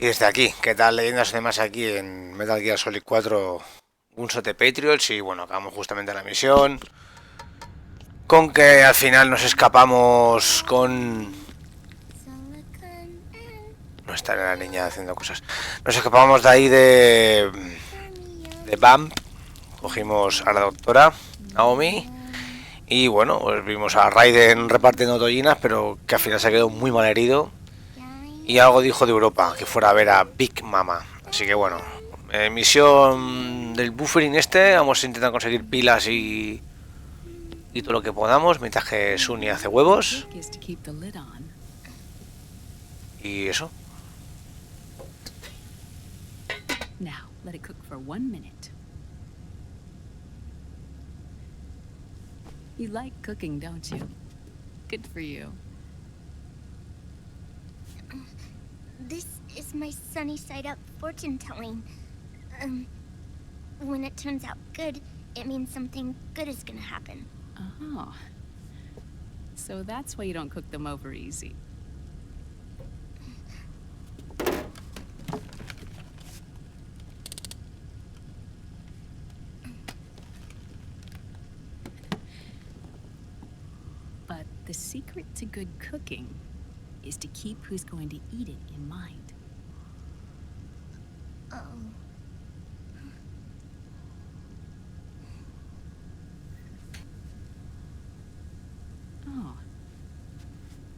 Y desde aquí, ¿qué tal leyendas y demás aquí en Metal Gear Solid 4 Gunshot de Patriots? Y bueno, acabamos justamente la misión con que al final nos escapamos con... No está la niña haciendo cosas. Nos escapamos de ahí de BAM. Cogimos a la doctora Naomi. Y bueno, pues vimos a Raiden repartiendo tollinas, pero que al final se quedó muy mal herido. Y algo dijo de Europa, que fuera a ver a Big Mama. Así que bueno, misión del buffering este, vamos a intentar conseguir pilas y todo lo que podamos, mientras que Sunny hace huevos. Y eso. Now, let it cook for 1 minute. You like cooking, don't you? Good for you. This is my sunny side up fortune telling. When it turns out good, it means something good is gonna happen. Oh. So that's why you don't cook them over easy. But the secret to good cooking is to keep who's going to eat it in mind. Oh. Oh.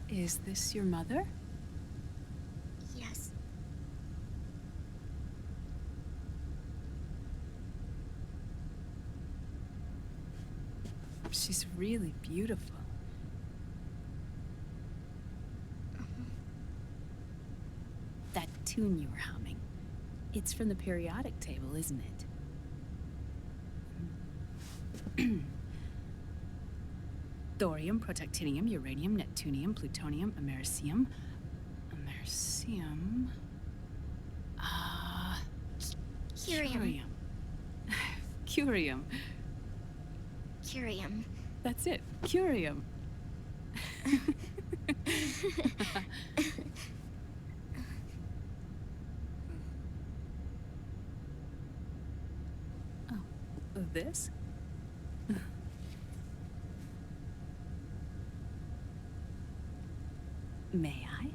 Is this your mother? Yes. She's really beautiful. That tune you were humming, it's from the periodic table, isn't it? Thorium, protactinium, uranium, neptunium, plutonium, americium. Americium. Curium. Curium. Curium. That's it. Curium. Oh, this? May I?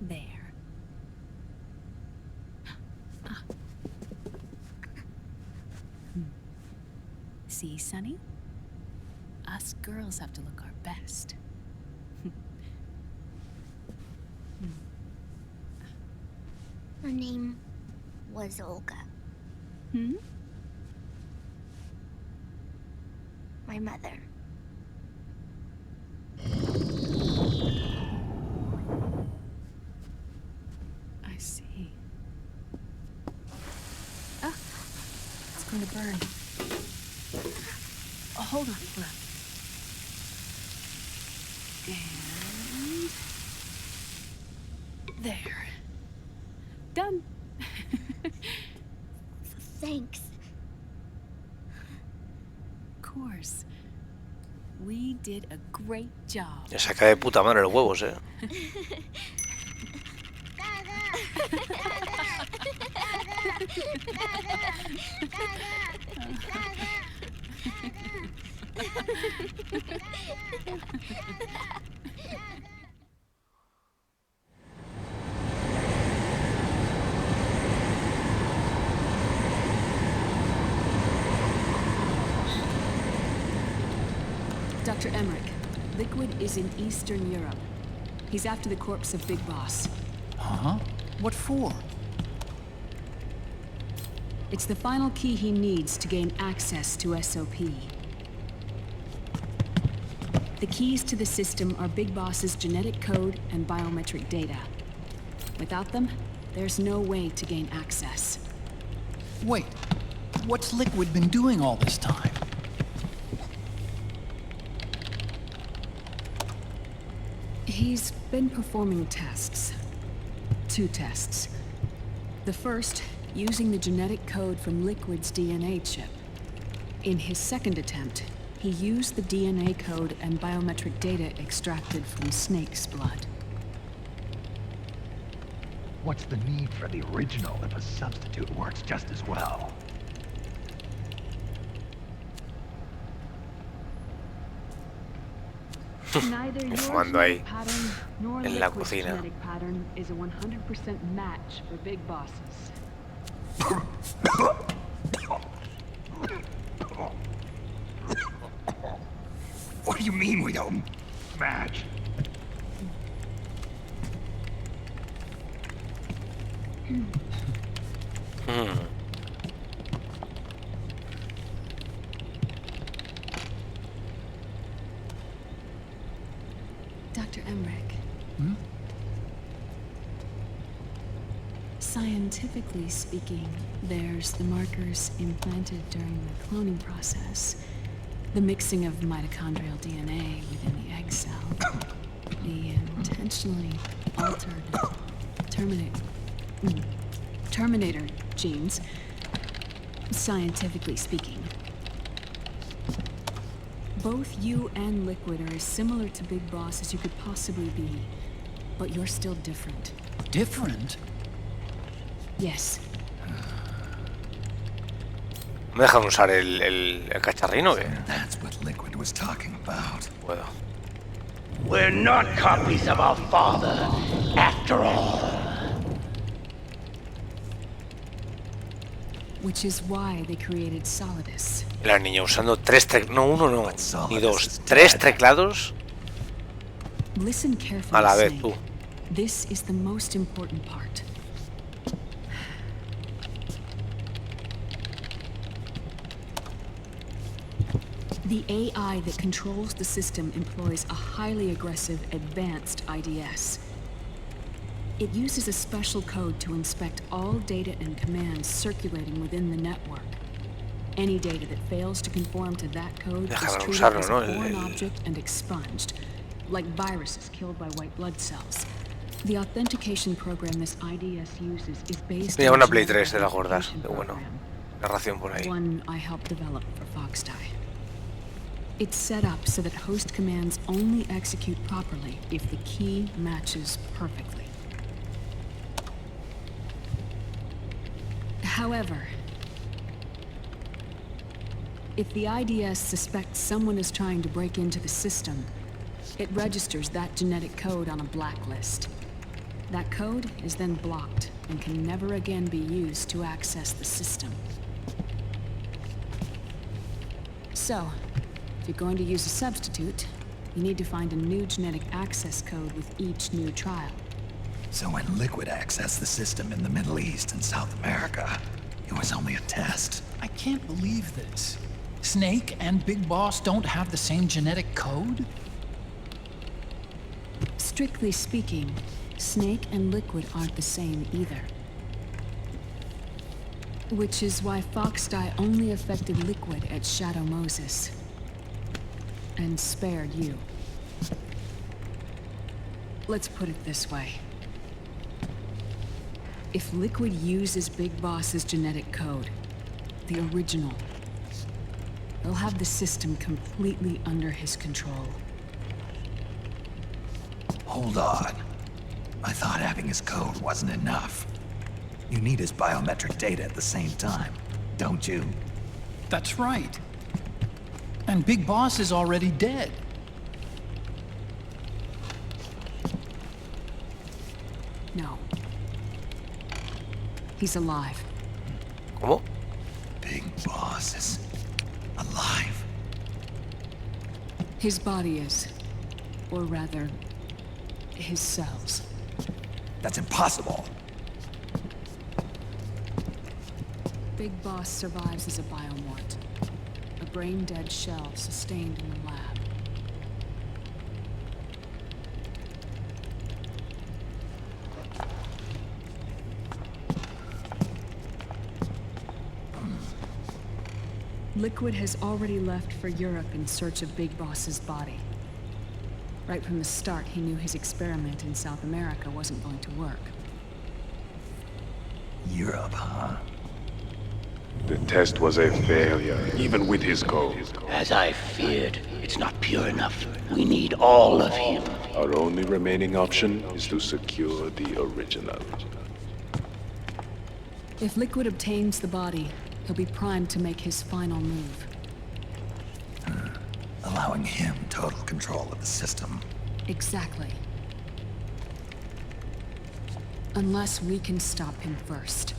There. Ah. See, Sonny? Us girls have to look our best. Her name was Olga. Hmm? My mother. I see. Ah, it's going to burn. Oh, hold on, hold on. And there. Done. Thanks. Of course. We did a great job. Ya saca de puta madre los huevos, Dr. Emmerich, Liquid is in Eastern Europe. He's after the corpse of Big Boss. Huh? What for? It's the final key he needs to gain access to SOP. The keys to the system are Big Boss's genetic code and biometric data. Without them, there's no way to gain access. Wait, what's Liquid been doing all this time? He's been performing tests. 2 tests. The first, using the genetic code from Liquid's DNA chip. In his second attempt, he used the DNA code and biometric data extracted from Snake's blood. What's the need for the original if a substitute works just as well? Neither your Fumando ahí, genetic pattern nor en la Liquid's cocina. genetic pattern is a 100% match for big bosses. What do you mean we don't match? Dr. Emmerich. Hmm? Scientifically speaking, there's the markers implanted during the cloning process, the mixing of mitochondrial DNA within the egg cell, the intentionally altered terminator genes, scientifically speaking. Both you and Liquid are as similar to Big Boss as you could possibly be, but you're still different. Different? Yes. ¿Me dejan usar el cacharrino o qué? That's what Liquid was talking about. Puedo. We're not copies of our father, after all. Which is why they created Solidus. Y la niña usando no uno, no, ni dos, Solidus is tres dead. teclados Listen carefully, a la vez, Snake. tú. This is the most important part. The AI that controls the system employs a highly aggressive, advanced IDS. It uses a special code to inspect all data and commands circulating within the network. Any data that fails to conform to that code is Déjame treated usarlo, as ¿no? a foreign object and expunged, like viruses killed by white blood cells. The authentication program this IDS uses is based Mira, on una Play genetic 3 de las gordas, identification qué bueno. program. Narración por ahí. One I helped develop for Foxdie. It's set up so that host commands only execute properly if the key matches perfectly. However, if the IDS suspects someone is trying to break into the system, it registers that genetic code on a blacklist. That code is then blocked and can never again be used to access the system. So, if you're going to use a substitute, you need to find a new genetic access code with each new trial. So when Liquid accessed the system in the Middle East and South America, it was only a test. I can't believe this. Snake and Big Boss don't have the same genetic code? Strictly speaking, Snake and Liquid aren't the same either. Which is why Foxdie only affected Liquid at Shadow Moses. And spared you. Let's put it this way. If Liquid uses Big Boss's genetic code, the original, he'll have the system completely under his control. Hold on. I thought having his code wasn't enough. You need his biometric data at the same time, don't you? That's right. And Big Boss is already dead. No. He's alive. ¿Cómo? Big Boss is alive. His body is. Or rather, his cells. That's impossible. Big Boss survives as a biomort. A brain-dead shell sustained in the lab. Liquid has already left for Europe in search of Big Boss's body. Right from the start, he knew his experiment in South America wasn't going to work. Europe, huh? The test was a failure, even with his code. As I feared, it's not pure enough. We need all of him. Our only remaining option is to secure the original. If Liquid obtains the body, he'll be primed to make his final move. Allowing him total control of the system. Exactly. Unless we can stop him first.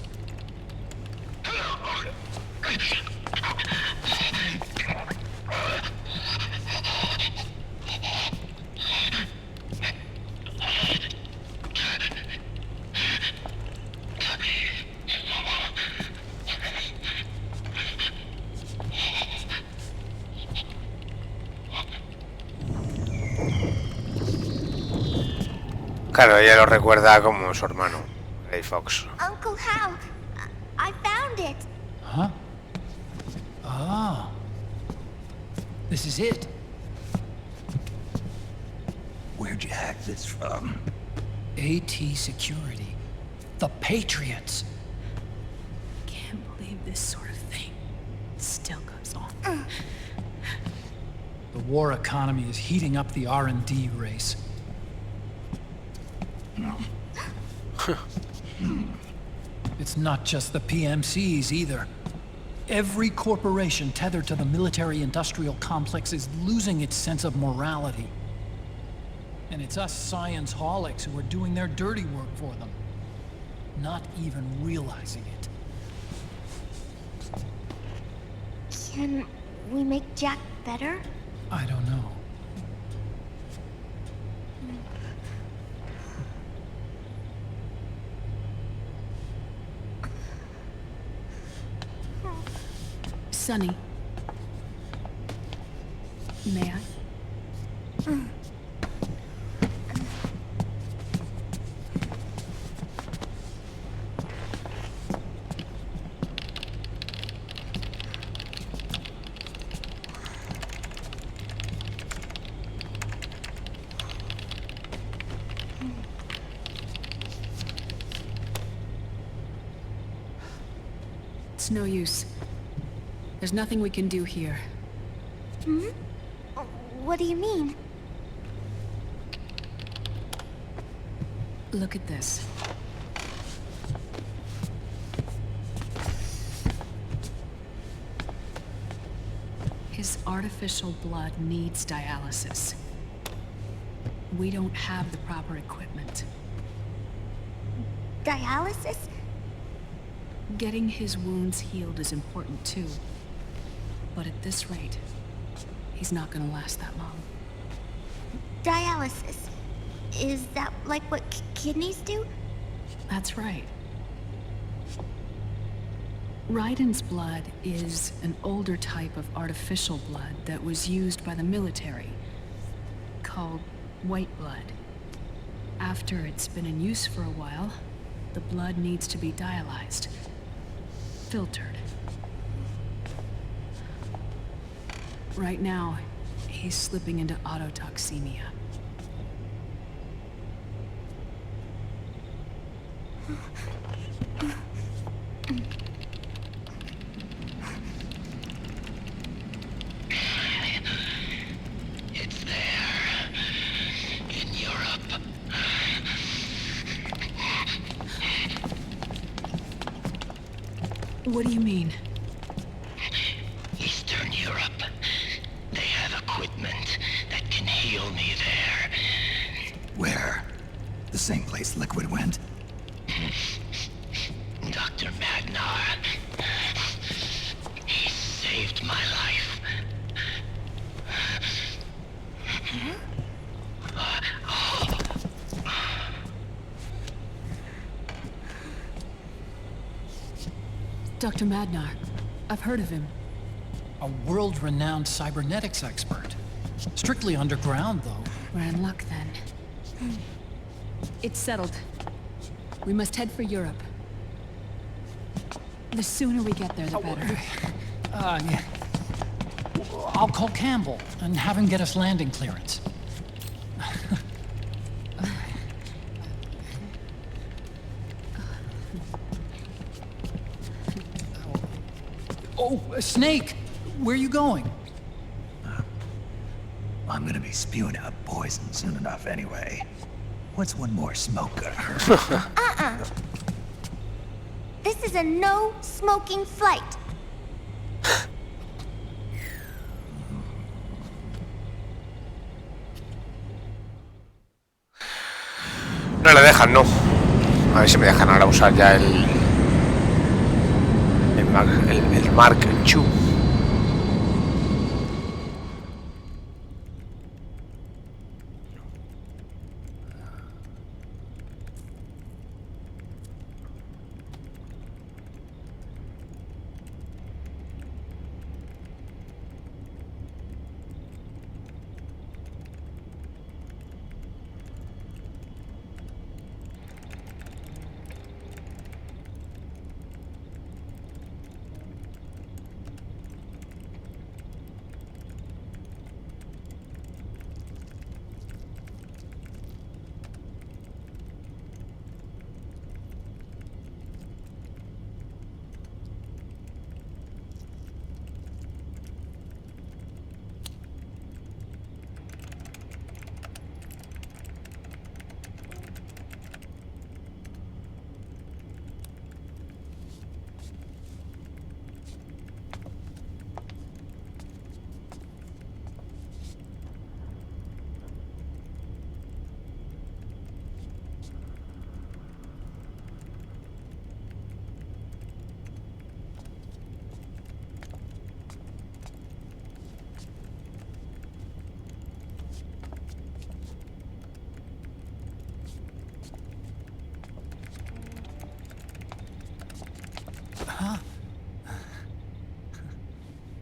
Claro, ella lo recuerda como su hermano, Ray Fox. Uncle Hal, I found it. Huh? Ah. This is it. Where'd you hack this from? AT Security. The Patriots. Can't believe this sort of thing still goes on. The war economy is heating up the R&D race. It's not just the PMCs either. Every corporation tethered to the military-industrial complex is losing its sense of morality. And it's us science-holics who are doing their dirty work for them, not even realizing it. Can we make Jack better? I don't know. Sonny. May I? It's no use. There's nothing we can do here. Hmm? What do you mean? Look at this. His artificial blood needs dialysis. We don't have the proper equipment. Dialysis? Getting his wounds healed is important too. But at this rate, he's not gonna last that long. Dialysis. Is that like what kidneys do? That's right. Raiden's blood is an older type of artificial blood that was used by the military, called white blood. After it's been in use for a while, the blood needs to be dialyzed, filtered. Right now, he's slipping into autotoxemia. It's there. In Europe. What do you mean? Eastern Europe. They have equipment that can heal me there. Where? The same place Liquid went? Dr. Magnar. He saved my life. Dr. Madnar. I've heard of him. A world-renowned cybernetics expert. Strictly underground, though. We're in luck then. It's settled. We must head for Europe. The sooner we get there, the better. Yeah. I'll call Campbell and have him get us landing clearance. Oh, a snake! Where are you going? I'm gonna be spewing out poison soon enough anyway. What's one more smoke gonna hurt? This is a no smoking flight. No le dejan, no. A ver si me dejan ahora usar ya el Mark II.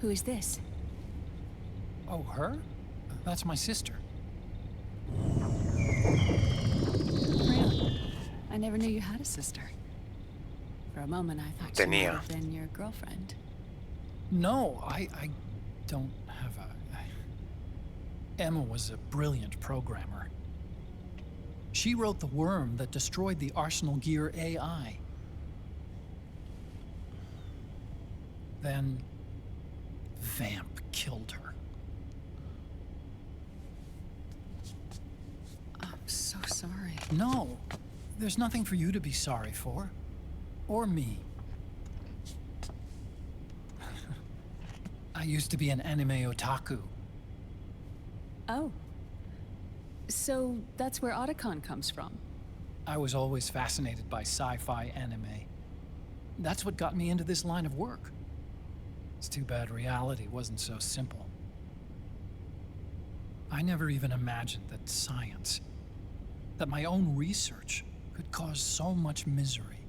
Who is this? Oh, her? That's my sister. Really? I never knew you had a sister. For a moment, I thought she might Tenía. have been your girlfriend. No, I don't have a... Emma was a brilliant programmer. She wrote the worm that destroyed the Arsenal Gear AI. Then... Vamp killed her. I'm so sorry. No, there's nothing for you to be sorry for. Or me. I used to be an anime otaku. Oh. So that's where Otacon comes from. I was always fascinated by sci-fi anime. That's what got me into this line of work. It's too bad reality wasn't so simple. I never even imagined that science, that my own research, could cause so much misery.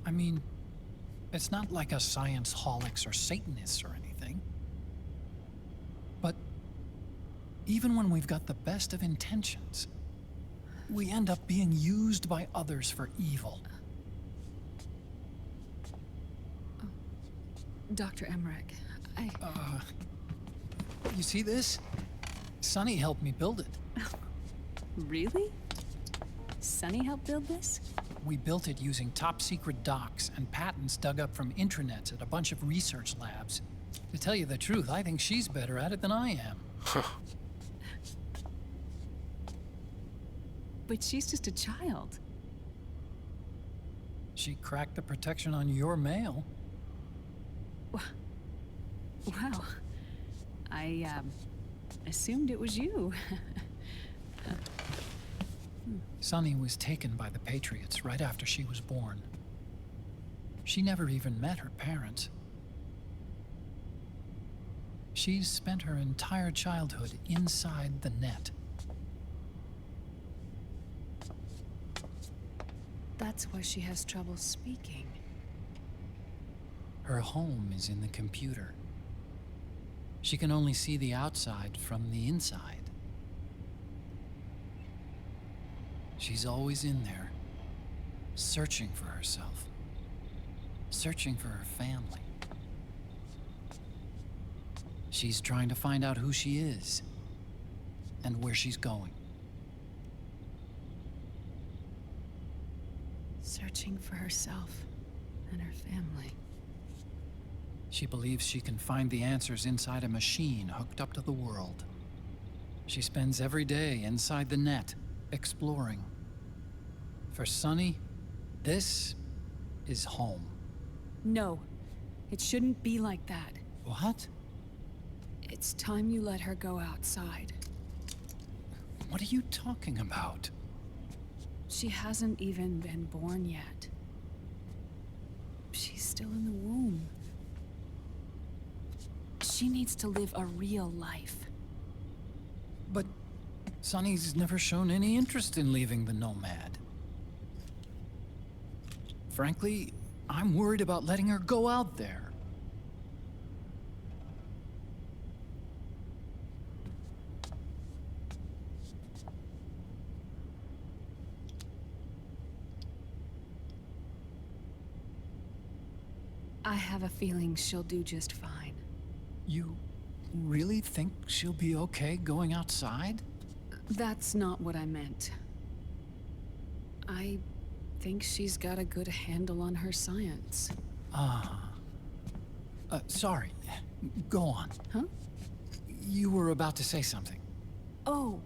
I mean, it's not like us science holics or Satanists or anything. But even when we've got the best of intentions, we end up being used by others for evil. Dr. Emmerich, You see this? Sonny helped me build it. Really? Sonny helped build this? We built it using top-secret docs and patents dug up from intranets at a bunch of research labs. To tell you the truth, I think she's better at it than I am. But she's just a child. She cracked the protection on your mail. Wow. I, assumed it was you. Sunny was taken by the Patriots right after she was born. She never even met her parents. She's spent her entire childhood inside the net. That's why she has trouble speaking. Her home is in the computer. She can only see the outside from the inside. She's always in there, searching for herself, searching for her family. She's trying to find out who she is and where she's going. searching for herself and her family. She believes she can find the answers inside a machine hooked up to the world. She spends every day inside the net, exploring. For Sunny, this is home. No, it shouldn't be like that. What? It's time you let her go outside. What are you talking about? She hasn't even been born yet. She's still in the womb. She needs to live a real life. But Sunny's never shown any interest in leaving the Nomad. Frankly, I'm worried about letting her go out there. I have a feeling she'll do just fine. You really think she'll be okay going outside? That's not what I meant. I think she's got a good handle on her science. Sorry. Go on. Huh? You were about to say something. Oh,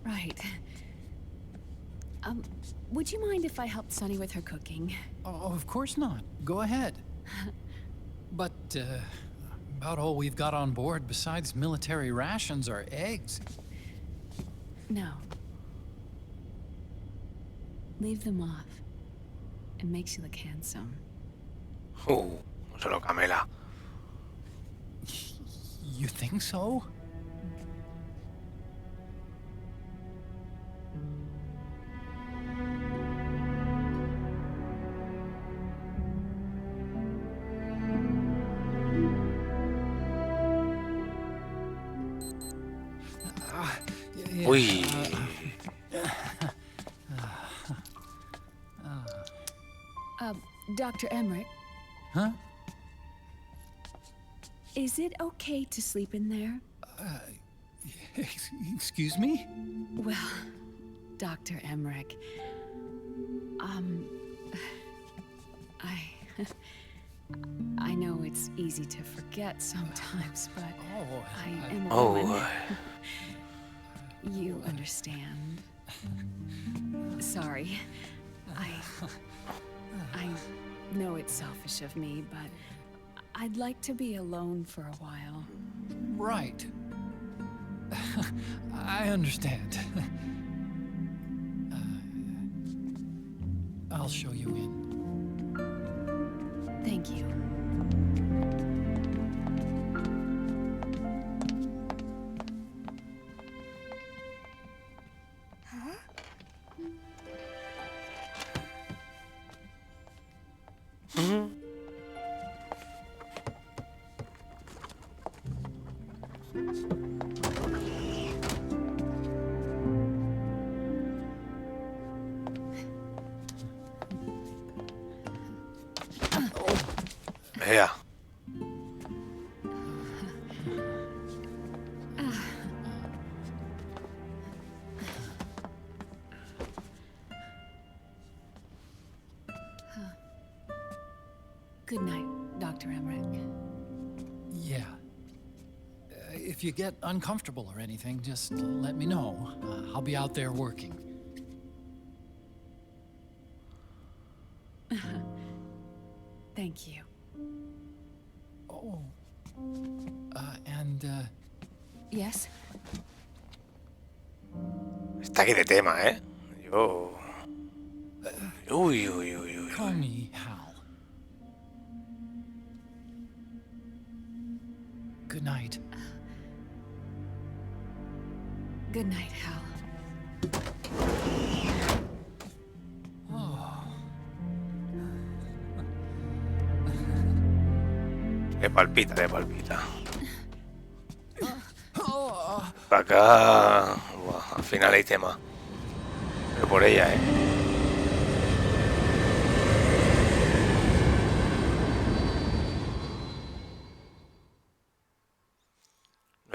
right. Would you mind if I helped Sunny with her cooking? Oh, of course not. Go ahead. But, about all we've got on board besides military rations are eggs. No. Leave them off. It makes you look handsome. Solo Camela. You think so? Uy. Dr. Emmerich, Huh? is it okay to sleep in there? Excuse me? Well, Dr. Emmerich, I know it's easy to forget sometimes, but I am a woman. You understand. Sorry. I know it's selfish of me, but I'd like to be alone for a while. Right. I understand. I'll show you in. Thank you. Yeah. Good night, Dr. Emmerich. Yeah. If you get uncomfortable or anything, just let me know. I'll be out there working. Thank you. Oh. Yes? Está aquí de tema, ¿eh? Yo... Uy, uy, uy, uy. Call me Hal. Good night. Good night, Hal. Le palpita, le palpita. Para acá... Buah, al final hay tema. Pero por ella, ¿eh?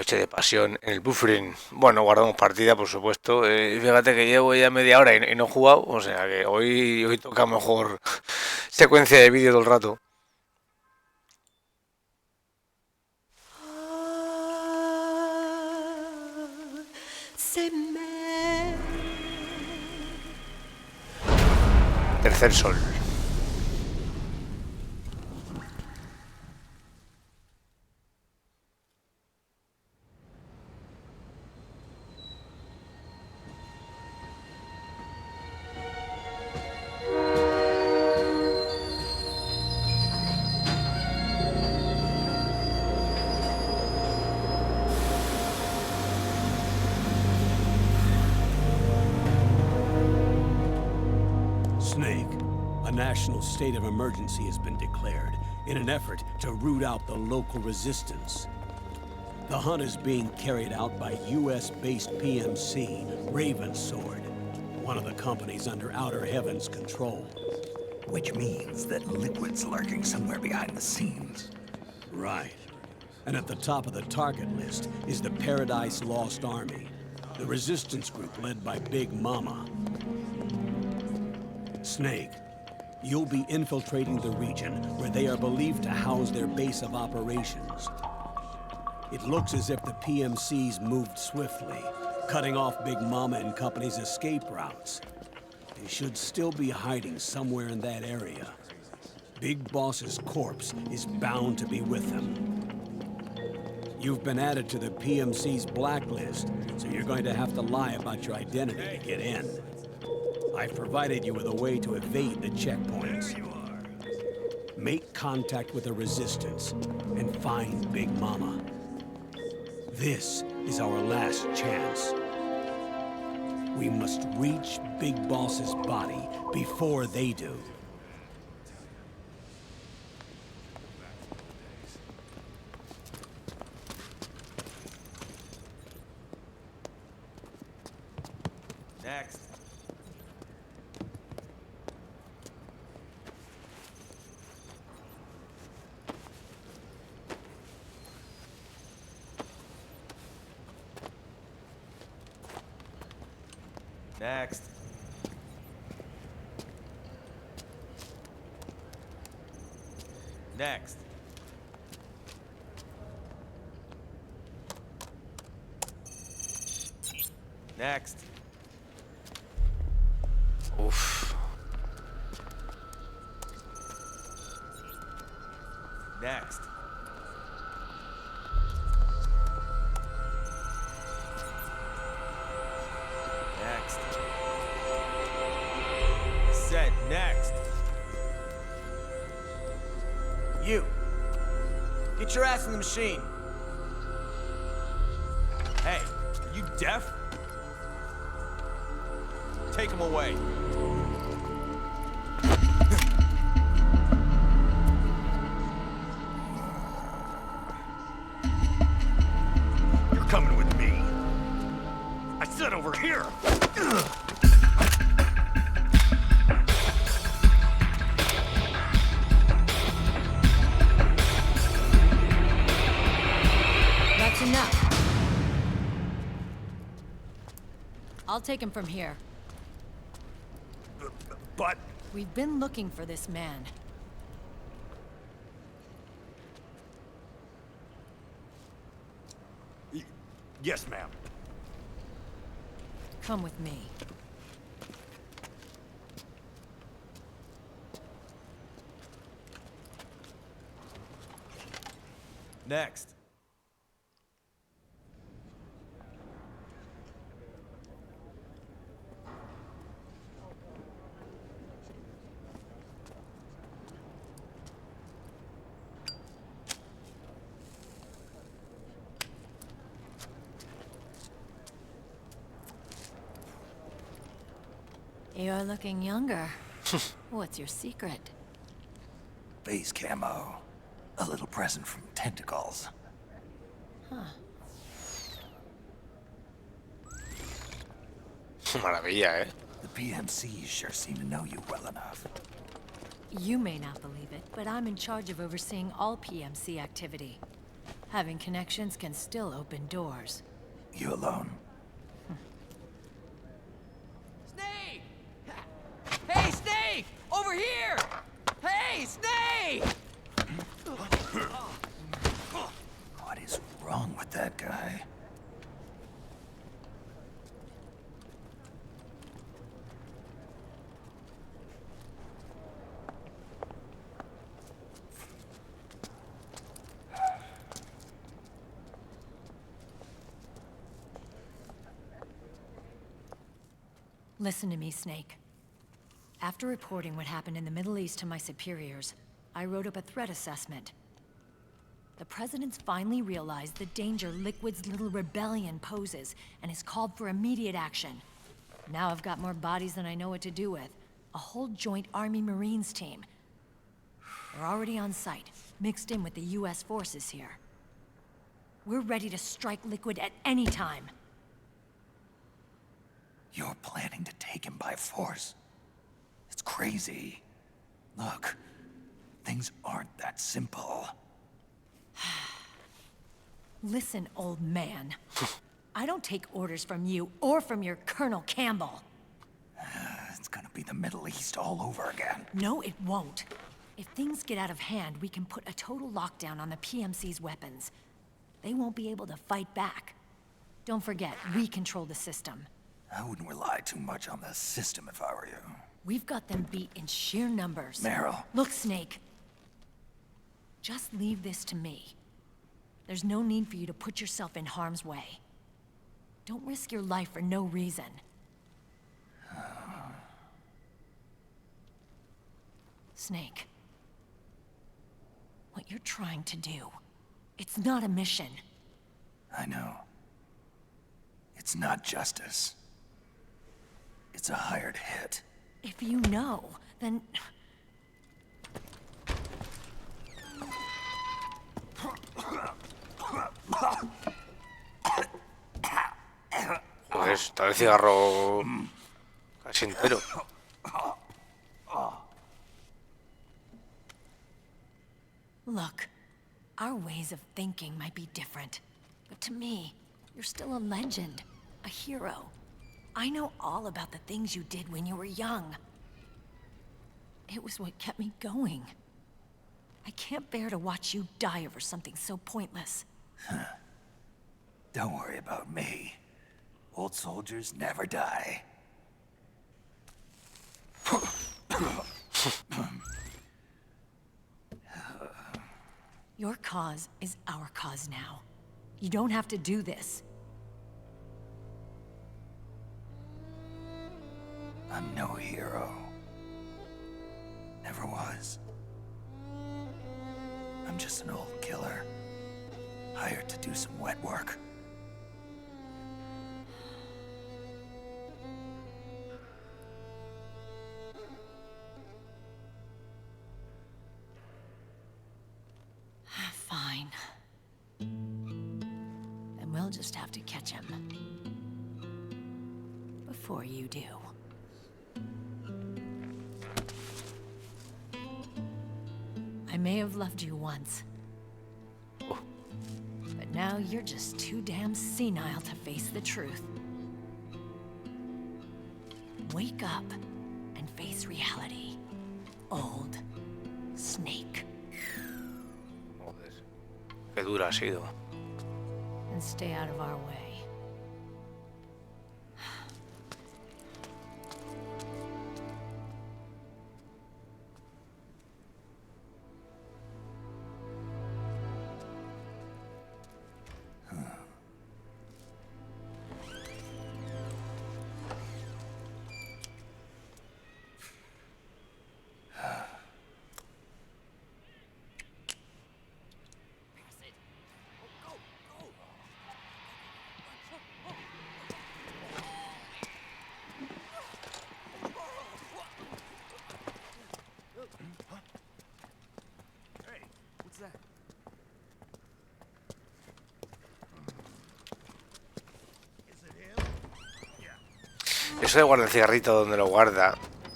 Noche de pasión en el buffering. Bueno, guardamos partida, por supuesto. Fíjate que llevo ya media hora y no he jugado, o sea que hoy toca mejor secuencia de vídeo todo el rato. Tercer sol. Snake, a national state of emergency has been declared in an effort to root out the local resistance. The hunt is being carried out by US-based PMC, Ravensword, one of the companies under Outer Heaven's control. Which means that Liquid's lurking somewhere behind the scenes. Right. And at the top of the target list is the Paradise Lost Army, the resistance group led by Big Mama. Snake, you'll be infiltrating the region where they are believed to house their base of operations. It looks as if the PMCs moved swiftly, cutting off Big Mama and company's escape routes. They should still be hiding somewhere in that area. Big Boss's corpse is bound to be with them. You've been added to the PMC's blacklist, so you're going to have to lie about your identity to get in. I've provided you with a way to evade the checkpoints. Make contact with the Resistance and find Big Mama. This is our last chance. We must reach Big Boss's body before they do. Next. Next. Next. Next. Uf. Next. Next. Said next. You. Get your ass in the machine. Hey, are you deaf? Take him away. You're coming with me. I said over here. That's enough. I'll take him from here. But... We've been looking for this man. Yes, ma'am. Come with me. Next. You're looking younger. What's your secret? Base camo. A little present from Tentacles. Maravilla, ¿eh? The PMCs sure seem to know you well enough. You may not believe it, but I'm in charge of overseeing all PMC activity. Having connections can still open doors. You alone? Snake! Hey, Snake! Over here! Hey, Snake! What is wrong with that guy? Listen to me, Snake. After reporting what happened in the Middle East to my superiors, I wrote up a threat assessment. The President's finally realized the danger Liquid's little rebellion poses and has called for immediate action. Now I've got more bodies than I know what to do with. A whole joint Army-Marines team. They're already on site, mixed in with the US forces here. We're ready to strike Liquid at any time. You're planning to take him by force? It's crazy. Look, things aren't that simple. Listen, old man. I don't take orders from you or from your Colonel Campbell. It's gonna be the Middle East all over again. No, it won't. If things get out of hand, we can put a total lockdown on the PMC's weapons. They won't be able to fight back. Don't forget, we control the system. I wouldn't rely too much on the system if I were you. We've got them beat in sheer numbers. Meryl. Look, Snake. Just leave this to me. There's no need for you to put yourself in harm's way. Don't risk your life for no reason. Snake. What you're trying to do, it's not a mission. I know. It's not justice. It's a hired hit. If you know, then... Joder, está el cigarro casi entero. Look, our ways of thinking might be different, but to me, you're still a legend, a hero. I know all about the things you did when you were young. It was what kept me going. I can't bear to watch you die over something so pointless. Don't worry about me. Old soldiers never die. Your cause is our cause now. You don't have to do this. I'm no hero. Never was. I'm just an old killer, hired to do some wet work. Fine. Then we'll just have to catch him. Before you do. I may have loved you once. But now you're just too damn senile to face the truth. Wake up and face reality. Old Snake. Joder, qué dura ha sido. And stay out of our way. Eso de guardar el cigarrito donde lo guarda,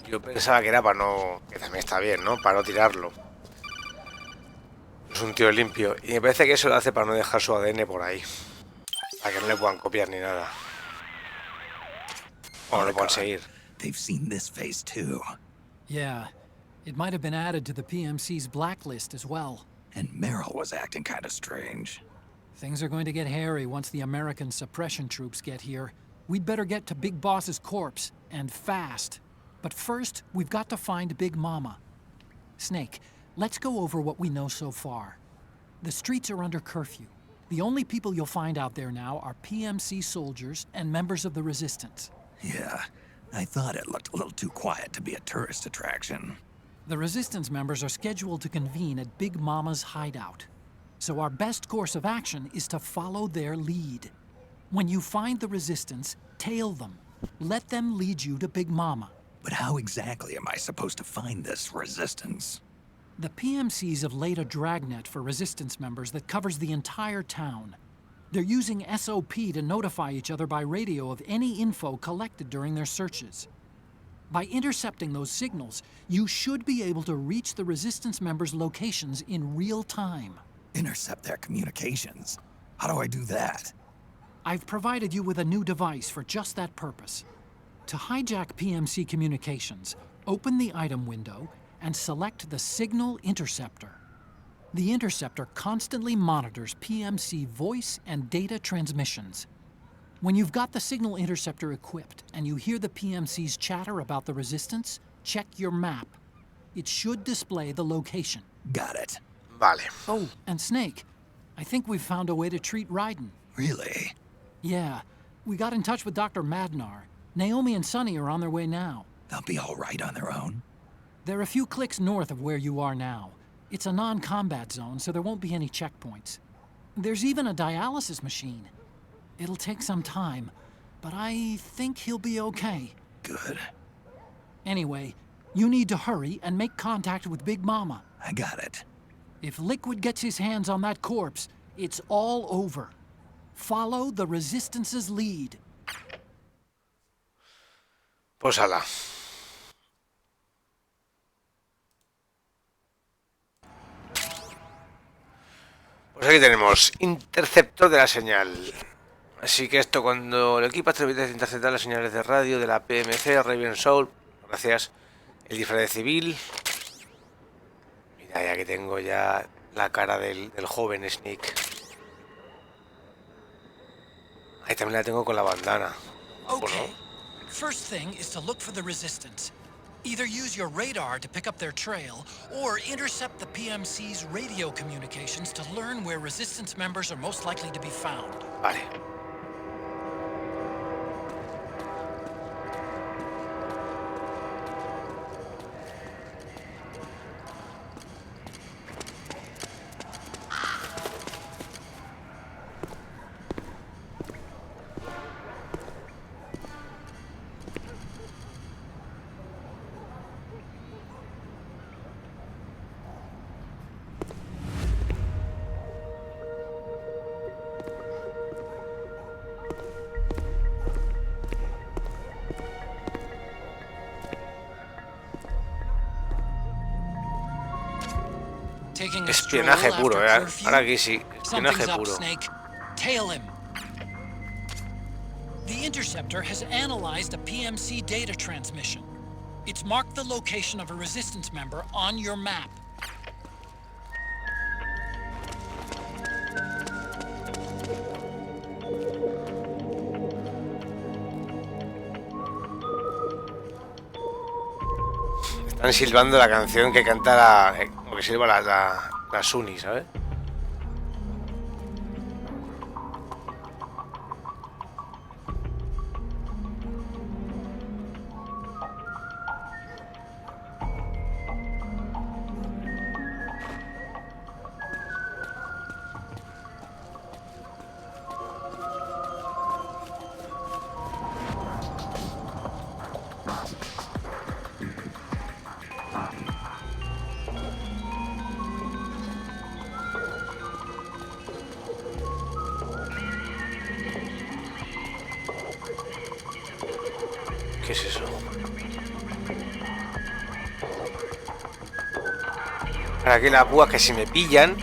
yo pensaba que era para no... que también está bien, ¿no? Para no tirarlo. Es un tío limpio. Y me parece que eso lo hace para no dejar su ADN por ahí. Para que no le puedan copiar ni nada. O no lo puedan seguir. They've seen this face too. Yeah, it might have been added to the PMC's blacklist as well. And Meryl was acting kind of strange. Things are going to get hairy once the American suppression troops get here. We'd better get to Big Boss's corpse, and fast. But first, we've got to find Big Mama. Snake, let's go over what we know so far. The streets are under curfew. The only people you'll find out there now are PMC soldiers and members of the Resistance. Yeah, I thought it looked a little too quiet to be a tourist attraction. The Resistance members are scheduled to convene at Big Mama's hideout. So our best course of action is to follow their lead. When you find the Resistance, tail them. Let them lead you to Big Mama. But how exactly am I supposed to find this Resistance? The PMCs have laid a dragnet for Resistance members that covers the entire town. They're using SOP to notify each other by radio of any info collected during their searches. By intercepting those signals, you should be able to reach the Resistance members' locations in real time. Intercept their communications? How do I do that? I've provided you with a new device for just that purpose. To hijack PMC communications, open the item window and select the Signal Interceptor. The interceptor constantly monitors PMC voice and data transmissions. When you've got the Signal Interceptor equipped and you hear the PMC's chatter about the Resistance, check your map. It should display the location. Got it. Vale. Oh, and Snake, I think we've found a way to treat Raiden. Really? Yeah, we got in touch with Dr. Madnar. Naomi and Sonny are on their way now. They'll be all right on their own? They're a few clicks north of where you are now. It's a non-combat zone, so there won't be any checkpoints. There's even a dialysis machine. It'll take some time, but I think he'll be okay. Good. Anyway, you need to hurry and make contact with Big Mama. I got it. If Liquid gets his hands on that corpse, it's all over. Follow the Resistance's lead. Pues ala. Pues aquí tenemos interceptor de la señal. Así que esto, cuando el equipo atreve interceptar las señales de radio de la PMC Raven Soul, gracias, el disfraz civil. Mira, ya que tengo ya la cara del joven Snake. Ahí también la tengo con la bandana. Okay. First thing is to look for the Resistance. Either use your radar to pick up their trail, or intercept the PMC's radio communications to learn where Resistance members are most likely to be found. Vale. Espionaje puro, ahora aquí sí, espionaje puro. Tail him. The interceptor has analyzed a PMC data transmission. It's marked the location of a Resistance member on your map. Están silbando la canción que canta como que silba la Suni, ¿sabes? ¿Qué es eso? Para aquí las púas que si me pillan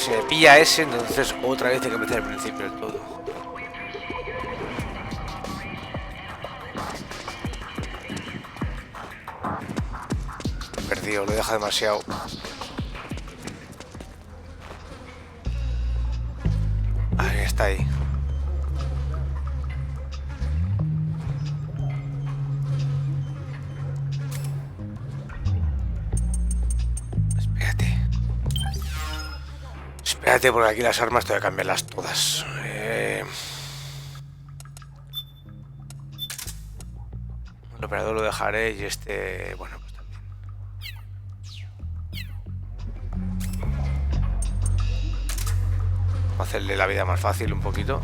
Si me pilla ese, entonces otra vez hay que empezar al principio del todo. Perdido, lo deja demasiado. Ahí está ahí. Espérate, porque aquí las armas tengo que cambiarlas todas. El operador lo dejaré y este... Bueno, pues también. Vamos a hacerle la vida más fácil un poquito.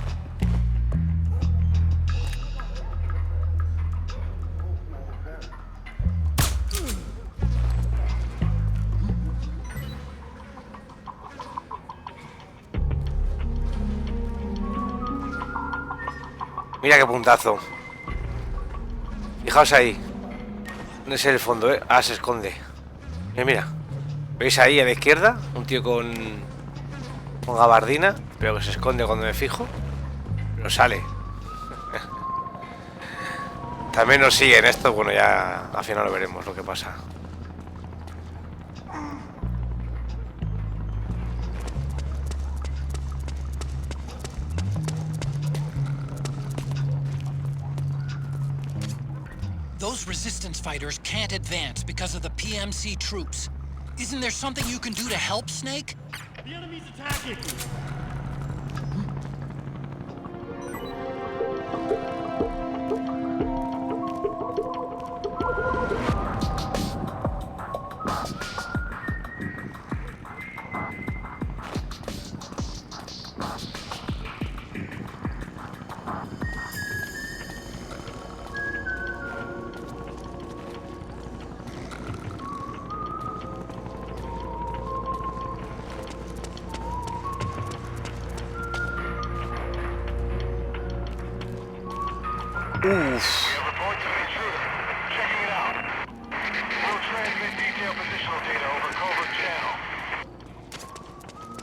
Mira qué puntazo. Fijaos ahí. ¿Dónde es el fondo, Ah, se esconde. Mira, mira. ¿Veis ahí a la izquierda? Un tío con gabardina, pero que se esconde cuando me fijo. Pero sale. También nos siguen esto. Bueno, ya al final lo veremos lo que pasa. Those resistance fighters can't advance because of the PMC troops. Isn't there something you can do to help, Snake? The enemy's attacking! Uff.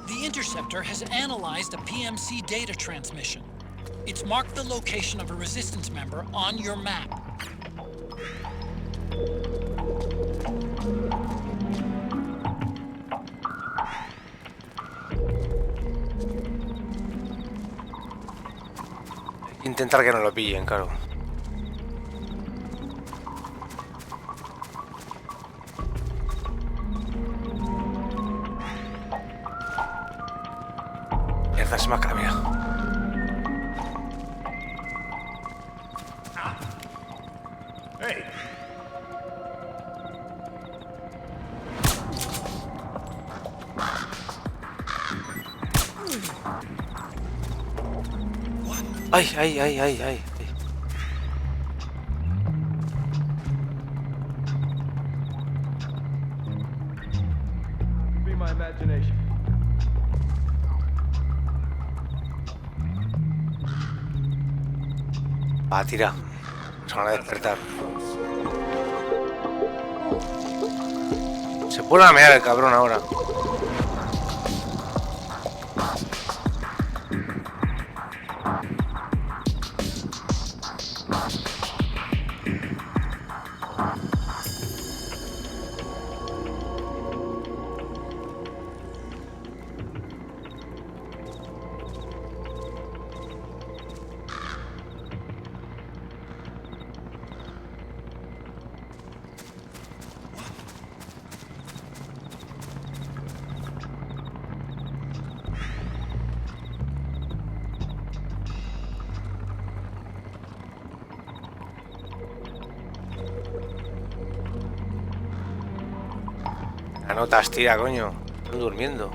The interceptor has analyzed a PMC data transmission. It's marked the location of a resistance member on your map. Intentar que no lo pillen, claro. Mierda, se me ha cambiado. Hey! Ay, ay, ay, ay, ay. Be my imagination. Va, tira. Se van a despertar. Se pone a mear el cabrón ahora. Anotas, tira, coño. Están durmiendo.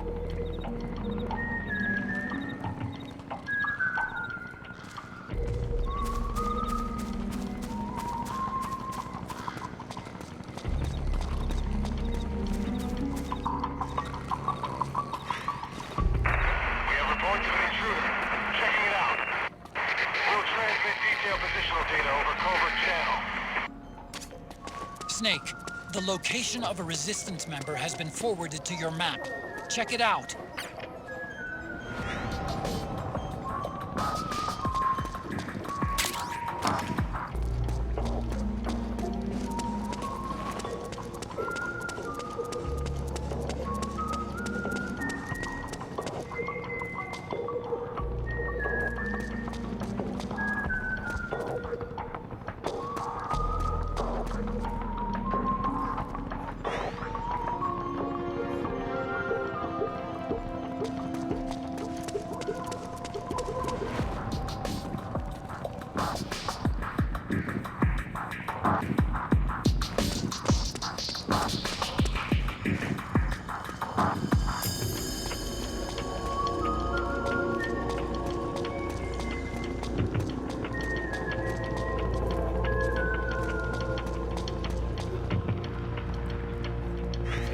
Snake, the location of a resistance member has been forwarded to your map. Check it out.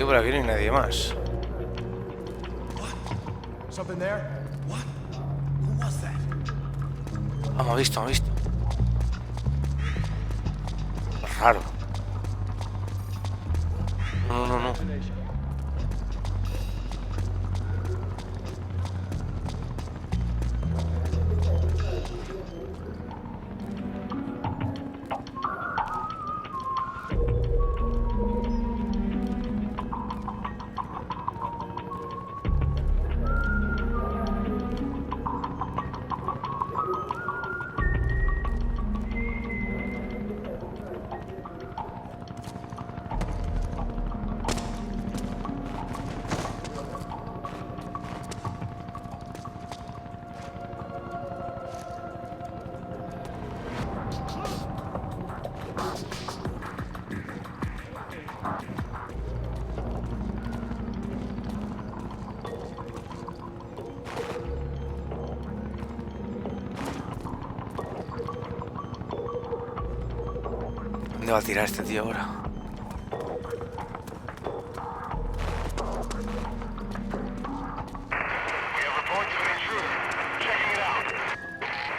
Y por aquí no hay nadie más. Something there? What? Who was that? Ah, me ha visto. Raro. No. ¿Dónde va a tirar este tío ahora? We have reports of an intruder. Checking it out.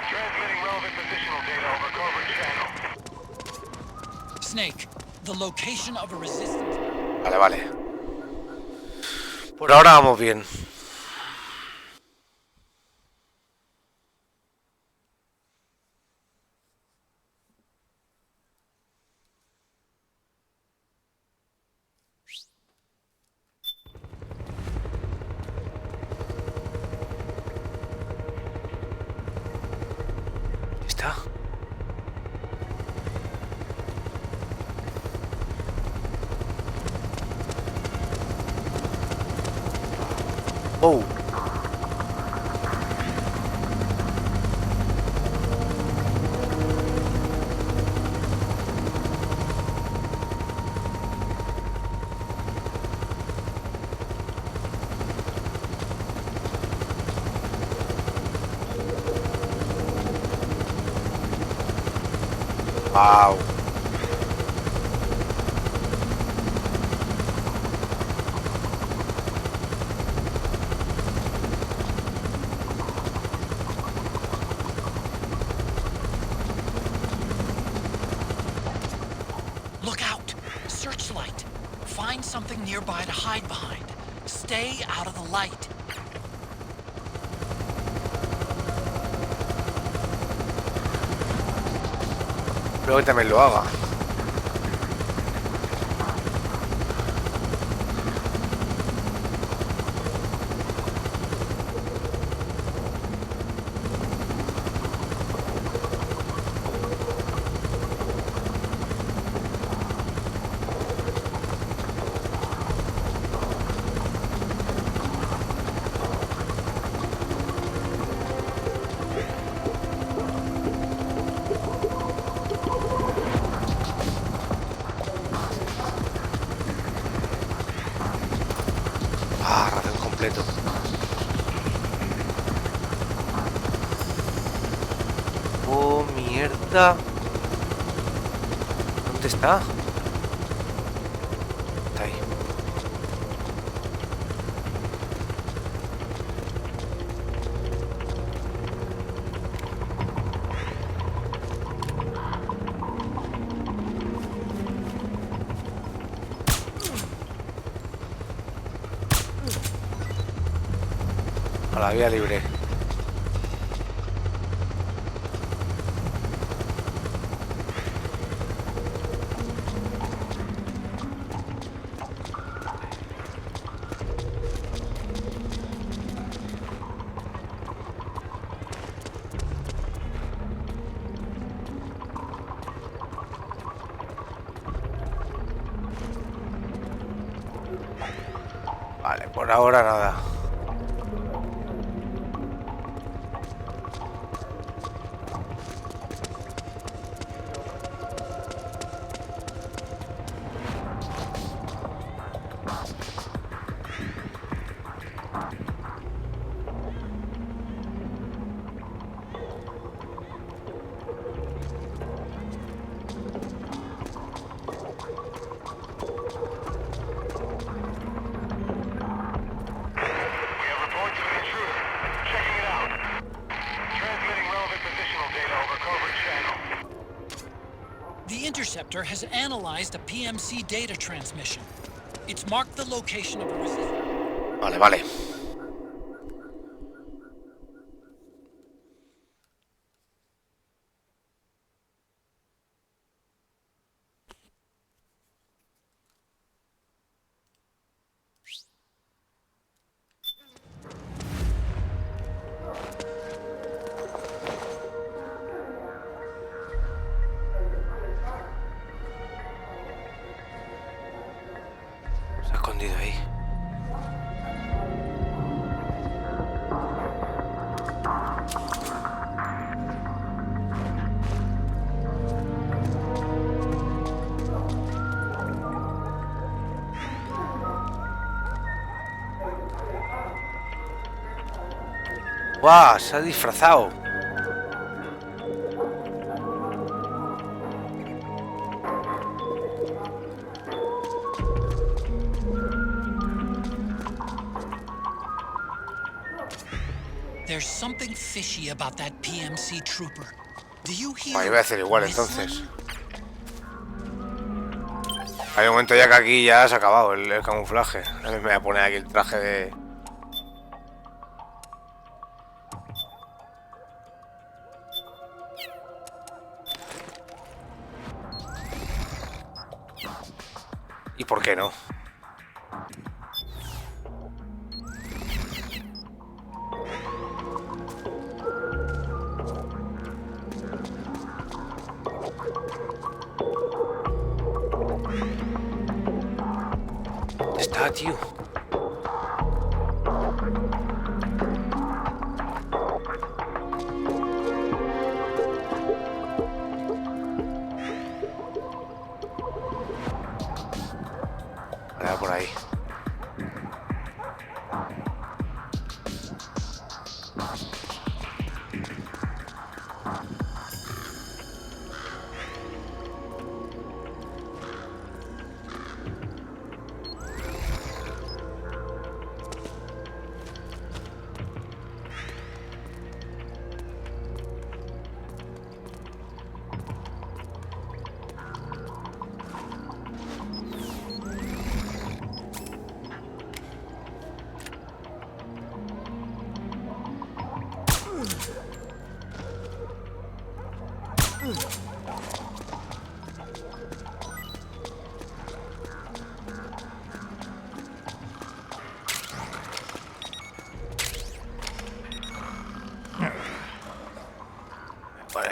Transmitting relevant positional data over coverage channel. Snake, the location of a resistance. Vale. Por ahora vamos bien. ¿Está? Oh. Wow. Look out! Searchlight! Find something nearby to hide behind. Stay out of the light. Luego que también lo haga. Razón completo. Oh, mierda. ¿Dónde está? Está ahí. A la vía libre. Vale, por ahora nada. helicopter has analyzed a PMC data transmission. It's marked the location of a resistance. Vale, vale. Se ha escondido ahí. ¡Guau! Se ha disfrazado. There's something fishy about that PMC trooper. Do you hear? Vale, voy a hacer igual entonces. Hay un momento ya que aquí ya se ha acabado el camuflaje. A mí me voy a poner aquí el traje de... ¿Y por qué no? ¿Dónde está, tío? Ahora por ahí.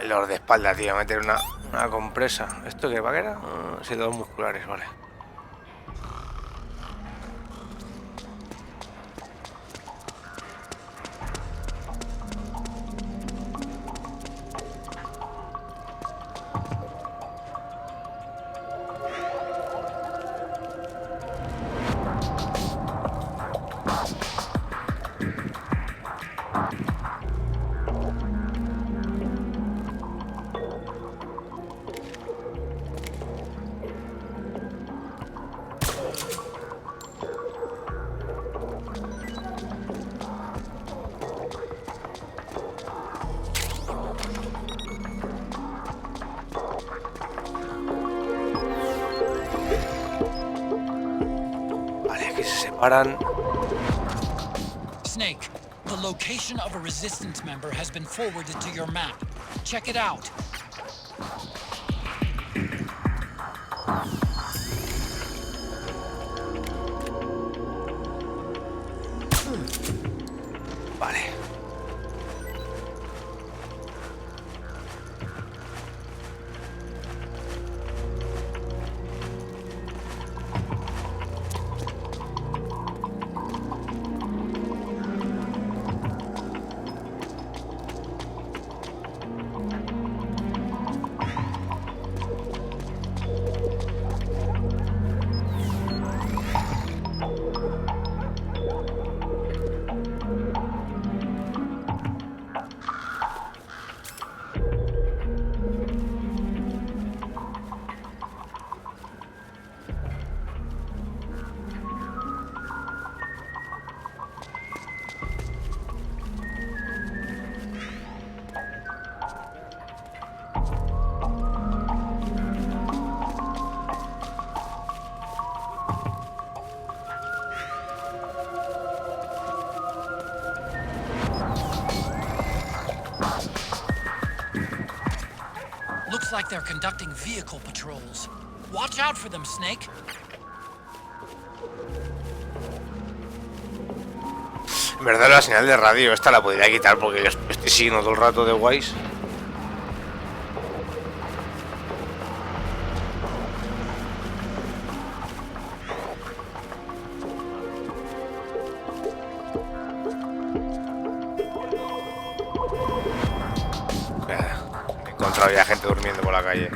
Los de espalda, tío, meter una compresa. ¿Esto qué va que era? Sí, dos musculares, vale. Snake, the location of a resistance member has been forwarded to your map. Check it out. Vale. Looks like they're conducting vehicle patrols. Watch out for them, Snake. En verdad la señal de radio esta la podría quitar porque yo estoy siguiendo todo el rato de Wise. He encontrado ya gente durmiendo por la calle.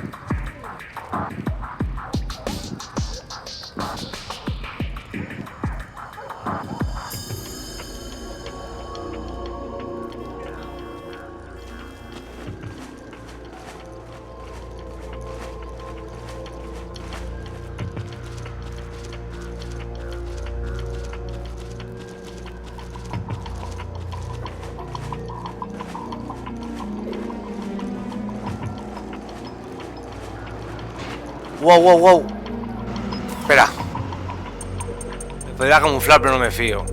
Wow, wow, wow. Espera. Me podría camuflar, pero no me fío.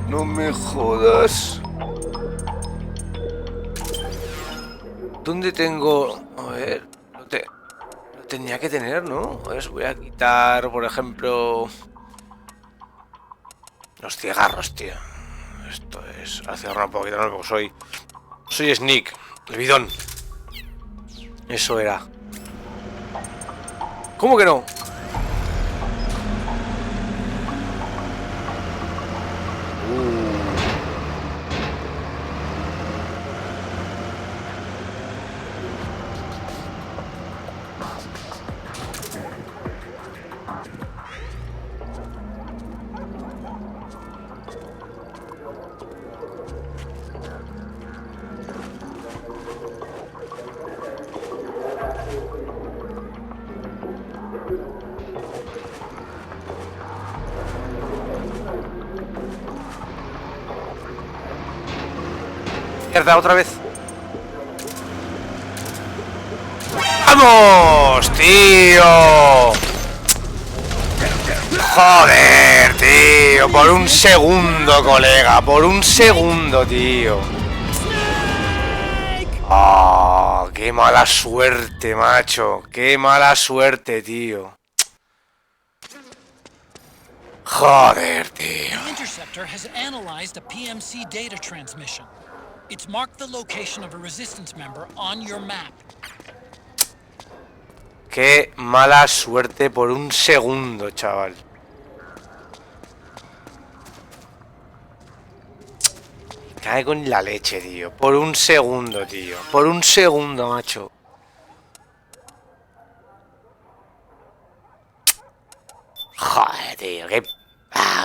No me jodas. ¿Dónde tengo? A ver. Lo tenía que tener, ¿no? A ver, voy a quitar, por ejemplo, los cigarros, tío. Esto es... A cigarro no puedo quitarlo porque soy Sneak. El bidón. Eso era. ¿Cómo que no? Mierda, otra vez. ¡Vamos, tío! Joder, tío. Por un segundo, colega. Por un segundo, tío. ¡Oh, qué mala suerte, macho! ¡Qué mala suerte, tío! Joder, tío. The interceptor has analyzed a PMC data transmission. It's marked the location of a resistance member on your map. Qué mala suerte por un segundo, chaval. Cae con la leche, tío. Por un segundo, tío. Por un segundo, macho. Joder, tío. Qué...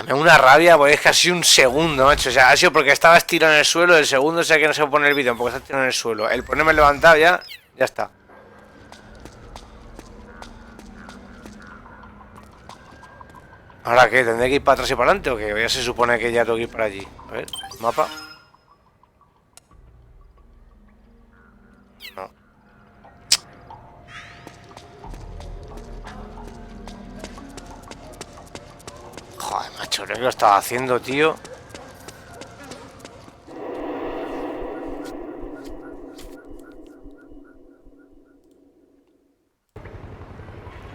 me da una rabia porque es casi un segundo, macho. O sea, ha sido porque estaba estirado en el suelo. El segundo sea que no se pone el bidón porque está estirado en el suelo. El ponerme levantado ya está. ¿Ahora qué? ¿Tendré que ir para atrás y para adelante o qué? Ya se supone que ya tengo que ir para allí. A ver, mapa. No. Joder, macho, creo que lo estaba haciendo, tío.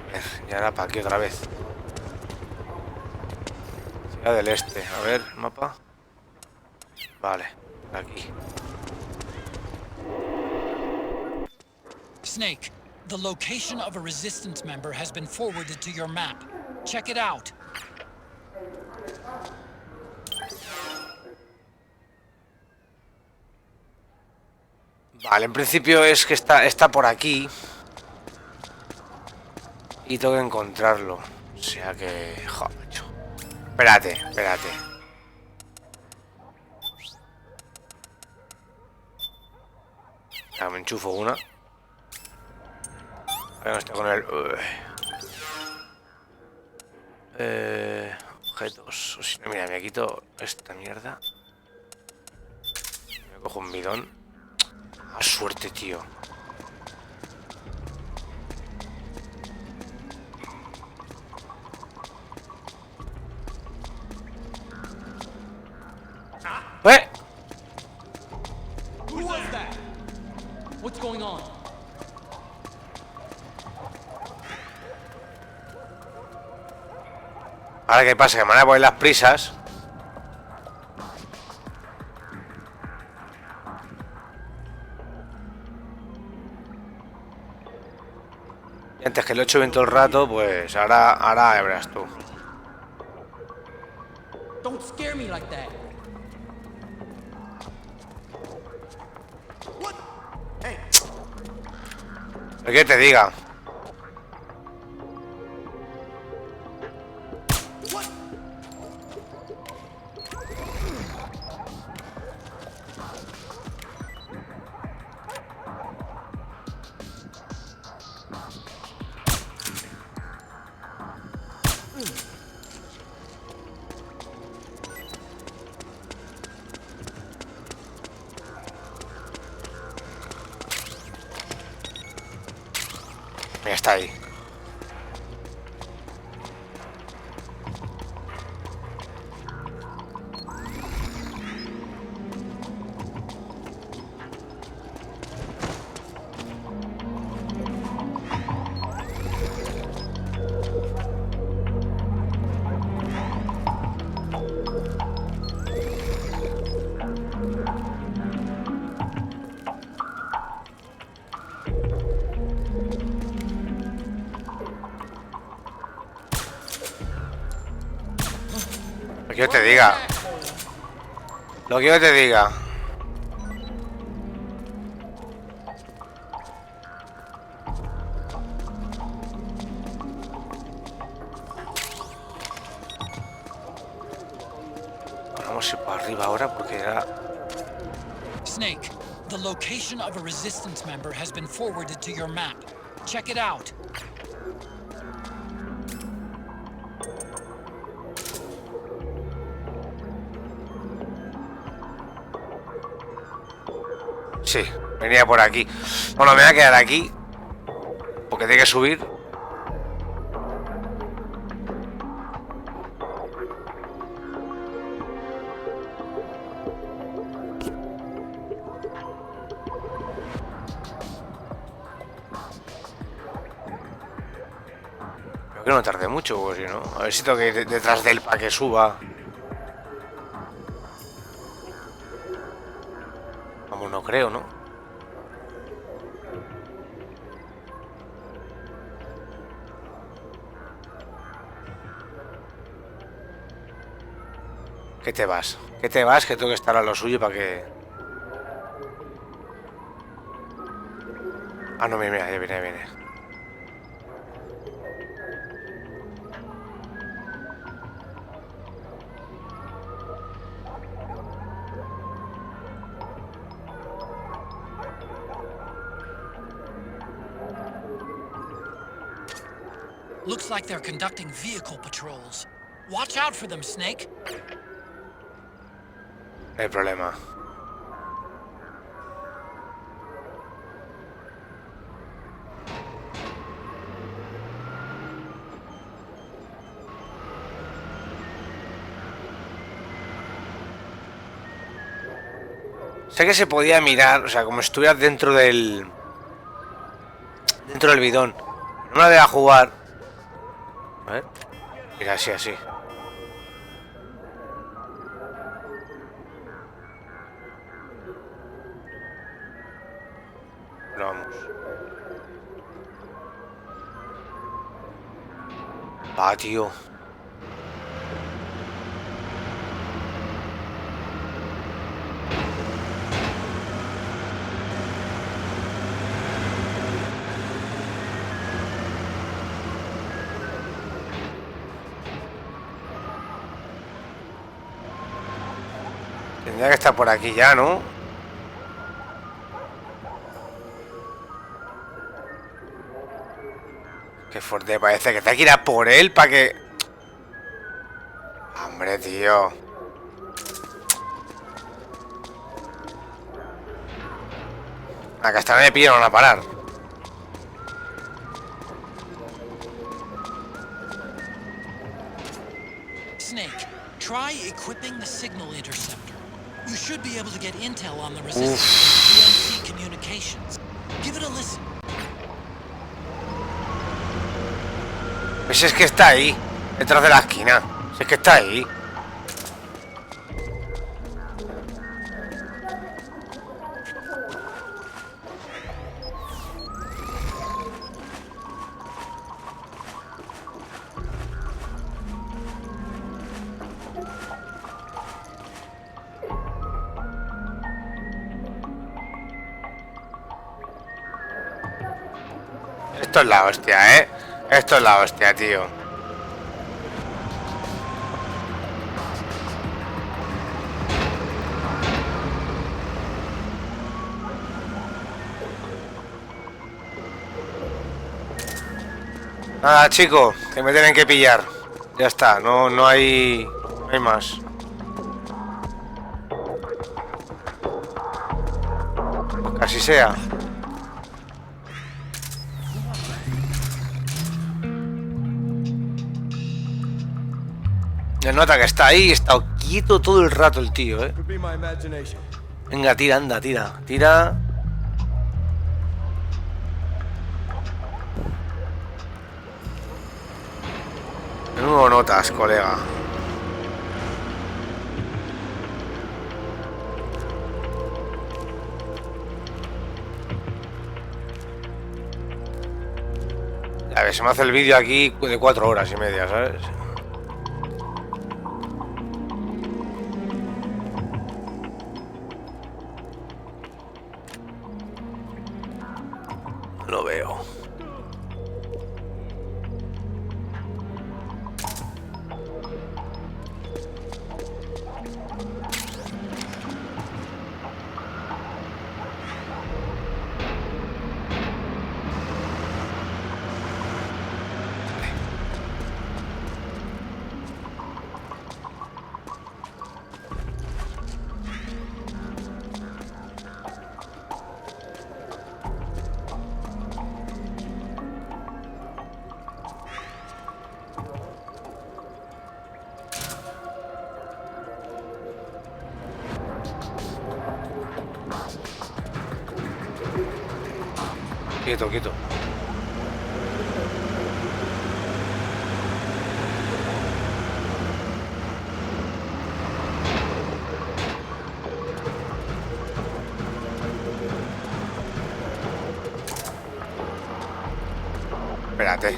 A ver, ya era para aquí otra vez. Del este, a ver, mapa. Vale, aquí. Snake, the location of a resistance member has been forwarded to your map. Check it out. Vale, en principio es que está por aquí. Y tengo que encontrarlo. O sea que... Joder, macho. Espérate. Ya me enchufo una. Ahora no estoy con el... objetos. O si no, mira, me quito esta mierda. Me cojo un bidón. A suerte, tío. Ahora, ¿qué pasa? Que me van a poner las prisas. Y antes que lo he hecho bien todo el rato, pues ahora ya verás tú. Don't scare me like that. What? Hey, ¿Qué quieres que te diga? what? Mira, está ahí. Lo que yo te diga. Lo que yo te diga. Vamos a ir para arriba ahora porque era... Snake, the location of a resistance member has been forwarded to your map. Check it out. Sí, venía por aquí. Bueno, me voy a quedar aquí porque tiene que subir. Creo que no tarde mucho, pues si no. A ver si tengo que ir detrás de él para que suba. Vamos, no creo, ¿no? ¿Qué te vas? ¿Qué te vas? Que tengo que estar a lo suyo para que... Ah, no, mira, ya viene. Looks like they're conducting vehicle patrols. Watch out for them, Snake. No hay problema. Sé que se podía mirar, o sea, como si estuvieras dentro del bidón. No me la voy a jugar. A ver. Mira, así. Pero vamos. Va, tío. Tendría que estar por aquí ya, ¿no? Qué fuerte parece que te hay que ir a por él para que... Hombre, tío. Acá hasta me pillaron a parar. Snake, try equipping the signal interceptor. You should be able to get intel on the resistance and PMC communications. Give it a listen. Pues es que está ahí, detrás de la esquina. Si es que está ahí. Esto es la hostia, ¿eh? Esto es la hostia, tío. Nada, chicos, que me tienen que pillar. Ya está, no hay más. Pues que así sea. Se nota que está ahí, está quieto todo el rato el tío, ¿eh? Venga, tira, anda, tira. Tira. No notas, colega. A ver, se me hace el vídeo aquí de 4 horas y media, ¿sabes? Lo veo. Quieto, quieto. Espérate.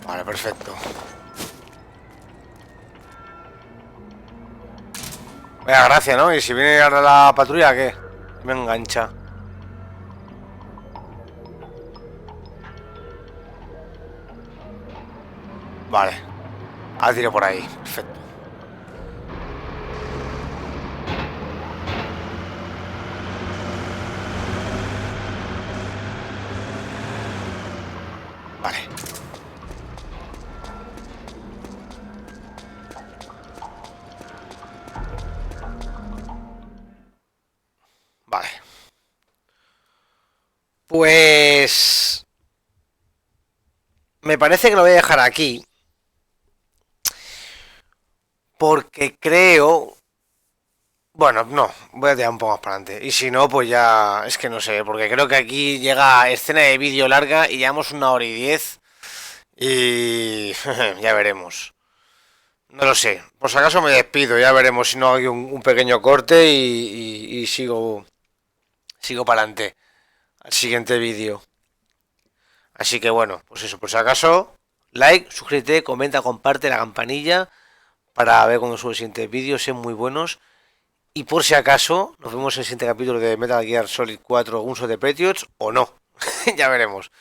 Vale, perfecto. Vaya gracia, ¿no? Y si viene ahora la patrulla, ¿qué? Me engancha. Vale. Ahora tiro por ahí. Perfecto. Vale. Vale. Pues... me parece que lo voy a dejar aquí. Porque creo... bueno, no, voy a tirar un poco más para adelante. Y si no, pues ya... es que no sé, porque creo que aquí llega escena de vídeo larga y llevamos 1 hora y 10. Y... ya veremos. No lo sé. Por si acaso me despido, ya veremos si no hay un pequeño corte y sigo para adelante al siguiente vídeo. Así que bueno, pues eso, por si acaso, like, suscríbete, comenta, comparte la campanilla para ver cuando subo el siguiente vídeo, sean muy buenos. Y por si acaso, nos vemos en el siguiente capítulo de Metal Gear Solid 4 Uso de Patriots o no. Ya veremos.